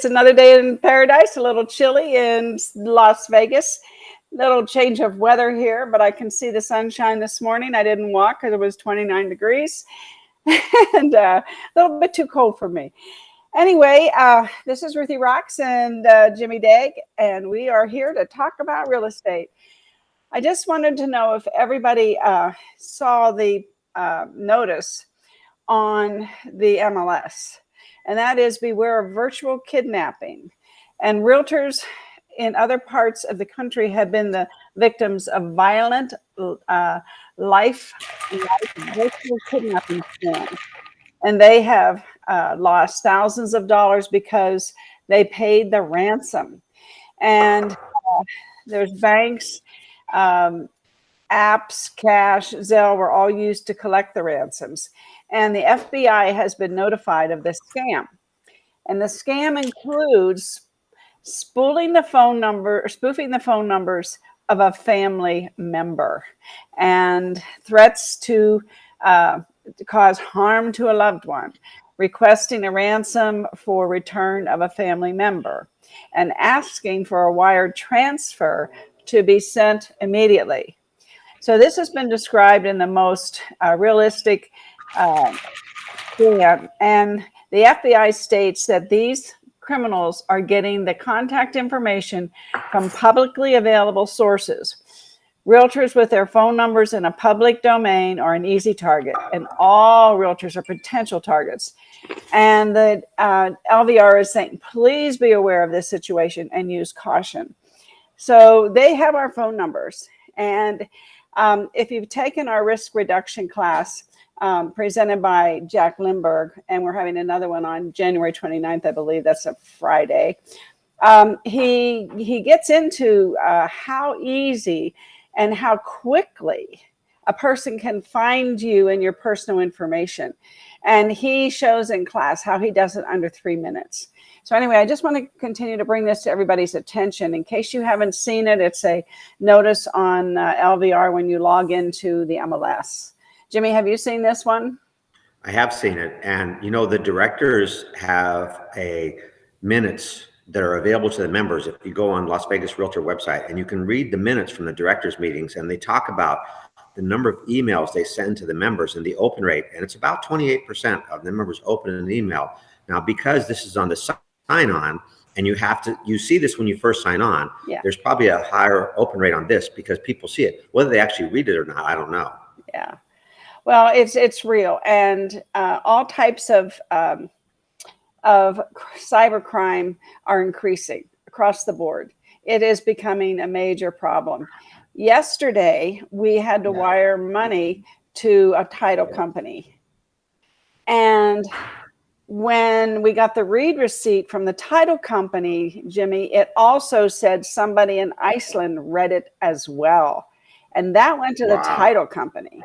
it's another day in paradise, a little chilly in Las Vegas. Little change of weather here, but I can see the sunshine this morning. I didn't walk because it was 29 degrees and a little bit too cold for me. Anyway, this is Ruthie Rocks and Jimmy Dag, and we are here to talk about real estate. I just wanted to know if everybody saw the notice on the MLS, and that is beware of virtual kidnapping. And realtors in other parts of the country have been the victims of violent life virtual kidnapping scams. And they have lost thousands of dollars because they paid the ransom. And there's banks, apps, cash, Zelle were all used to collect the ransoms. And the FBI has been notified of this scam. And the scam includes spoofing the phone numbers of a family member and threats to cause harm to a loved one, requesting a ransom for return of a family member, and asking for a wire transfer to be sent immediately. So this has been described in the most realistic scam, and the FBI states that these criminals are getting the contact information from publicly available sources. Realtors with their phone numbers in a public domain are an easy target, and all realtors are potential targets. And the LVR is saying, please be aware of this situation and use caution. So they have our phone numbers. And if you've taken our risk reduction class, presented by Jack Lindberg, and we're having another one on January 29th, I believe that's a Friday. He gets into how easy and how quickly a person can find you and your personal information. And he shows in class how he does it under 3 minutes. So anyway, I just want to continue to bring this to everybody's attention. In case you haven't seen it, it's a notice on LVR when you log into the MLS. Jimmy, have you seen this one? I have seen it. And, you know, the directors have minutes that are available to the members. If you go on Las Vegas Realtor website, and you can read the minutes from the directors meetings, and they talk about the number of emails they send to the members and the open rate. And it's about 28% of the members open an email. Now, because this is on the sign on, and you see this when you first sign on, There's probably a higher open rate on this because people see it. Whether they actually read it or not, I don't know. Yeah. Well, it's real, and all types of cybercrime are increasing across the board. It is becoming a major problem. Yesterday, we had to wire money to a title company, and when we got the read receipt from the title company, Jimmy, it also said somebody in Iceland read it as well, and that went to the title company.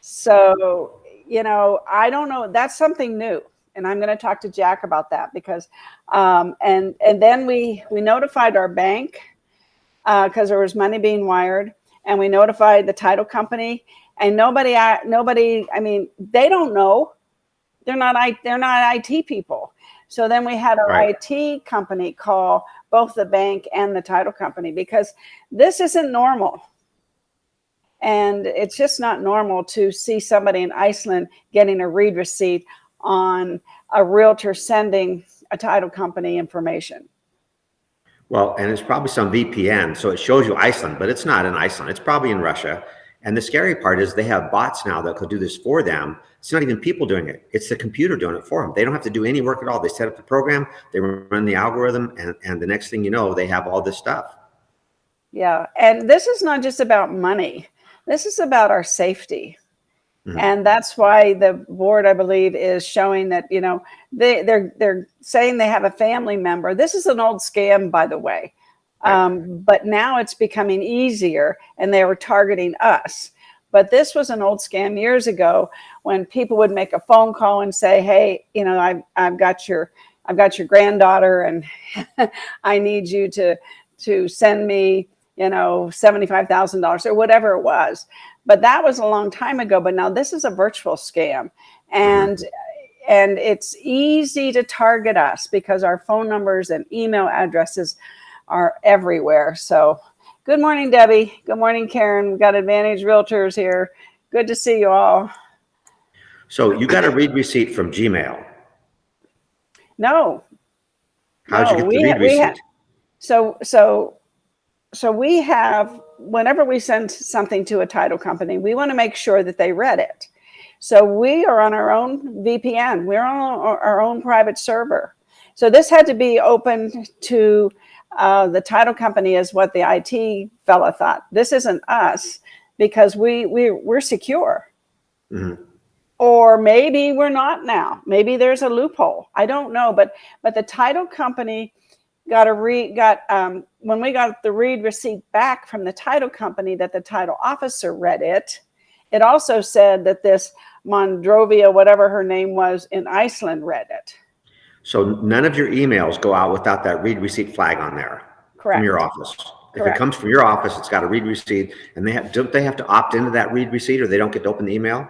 So, you know, I don't know. That's something new. And I'm going to talk to Jack about that because, and then we notified our bank because there was money being wired, and we notified the title company, and nobody, I mean, they don't know. They're not IT people. So then we had our IT company call both the bank and the title company because this isn't normal. And it's just not normal to see somebody in Iceland getting a read receipt on a realtor sending a title company information. Well, and it's probably some VPN. So it shows you Iceland, but it's not in Iceland. It's probably in Russia. And the scary part is they have bots now that could do this for them. It's not even people doing it. It's the computer doing it for them. They don't have to do any work at all. They set up the program, they run the algorithm, and the next thing you know, they have all this stuff. Yeah. And this is not just about money. This is about our safety. Mm-hmm. And that's why the board, I believe, is showing that, you know, they're saying they have a family member. This is an old scam, by the way. But now it's becoming easier, and they were targeting us. But this was an old scam years ago when people would make a phone call and say, hey, you know, I've got your granddaughter, and I need you to send me, you know, $75,000 or whatever it was. But that was a long time ago. But now this is a virtual scam. And and it's easy to target us because our phone numbers and email addresses are everywhere. So good morning, Debbie. Good morning, Karen. We've got Advantage Realtors here. Good to see you all. So you got a read receipt from Gmail. No. How'd you get the read receipt? So we have, whenever we send something to a title company, we want to make sure that they read it. So we are on our own VPN. We're on our own private server. So this had to be open to the title company, is what the IT fella thought. This isn't us, because we're secure. Mm-hmm. Or maybe we're not now. Maybe there's a loophole. I don't know. But the title company when we got the read receipt back from the title company, that the title officer read it. It also said that this Mondrovia, whatever her name was, in Iceland, read it. So none of your emails go out without that read receipt flag on there. Correct. From your office. Correct. If it comes from your office, it's got a read receipt, and don't they have to opt into that read receipt, or they don't get to open the email?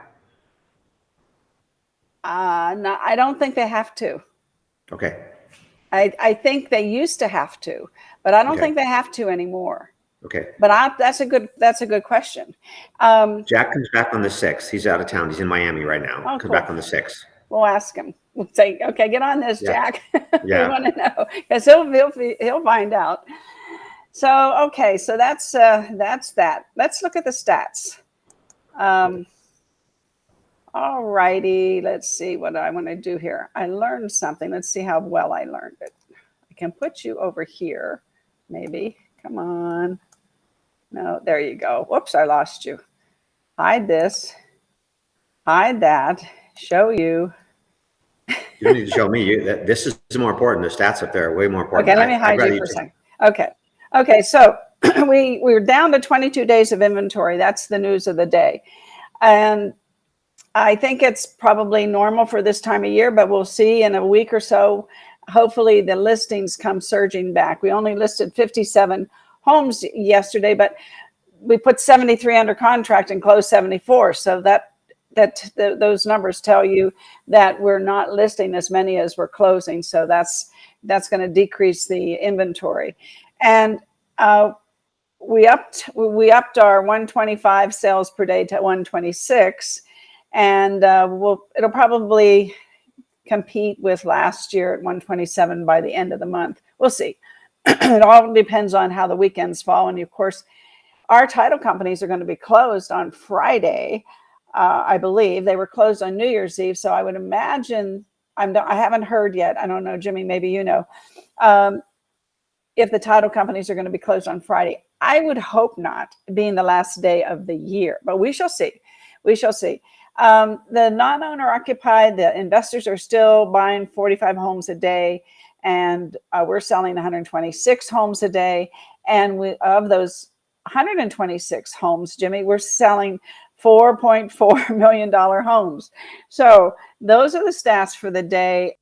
No, I don't think they have to. Okay. I think they used to have to, but I don't Okay. think they have to anymore. Okay. But that's a good question. Jack comes back on the 6th. He's out of town. He's in Miami right now. Oh, Comes cool. back on the 6th. We'll ask him. We'll say, okay, get on this, Yeah. Jack. Yeah. We want to know, because he'll find out. So okay, so that's that. Let's look at the stats. All righty, let's see what I want to do here. I learned something. Let's see how well I learned it. I can put you over here, maybe. Come on. No, there you go. Whoops, I lost you. Hide this. Hide that. Show you. You don't need to show me. This is more important. The stats up there are way more important. Okay, let me hide you for a second. Okay, so we're down to 22 days of inventory. That's the news of the day. And I think it's probably normal for this time of year, but we'll see in a week or so. Hopefully the listings come surging back. We only listed 57 homes yesterday, but we put 73 under contract and closed 74. So those numbers tell you that we're not listing as many as we're closing. So that's going to decrease the inventory. And we upped our 125 sales per day to 126. And it'll probably compete with last year at 127 by the end of the month. We'll see. It all depends on how the weekends fall. And of course, our title companies are going to be closed on Friday. I believe they were closed on New Year's Eve. So I would imagine, I haven't heard yet. I don't know, Jimmy, maybe you know, if the title companies are going to be closed on Friday. I would hope not, being the last day of the year, but we shall see. We shall see. The non-owner occupied, the investors are still buying 45 homes a day, and we're selling 126 homes a day. And of those 126 homes, Jimmy, we're selling $4.4 million homes. So those are the stats for the day.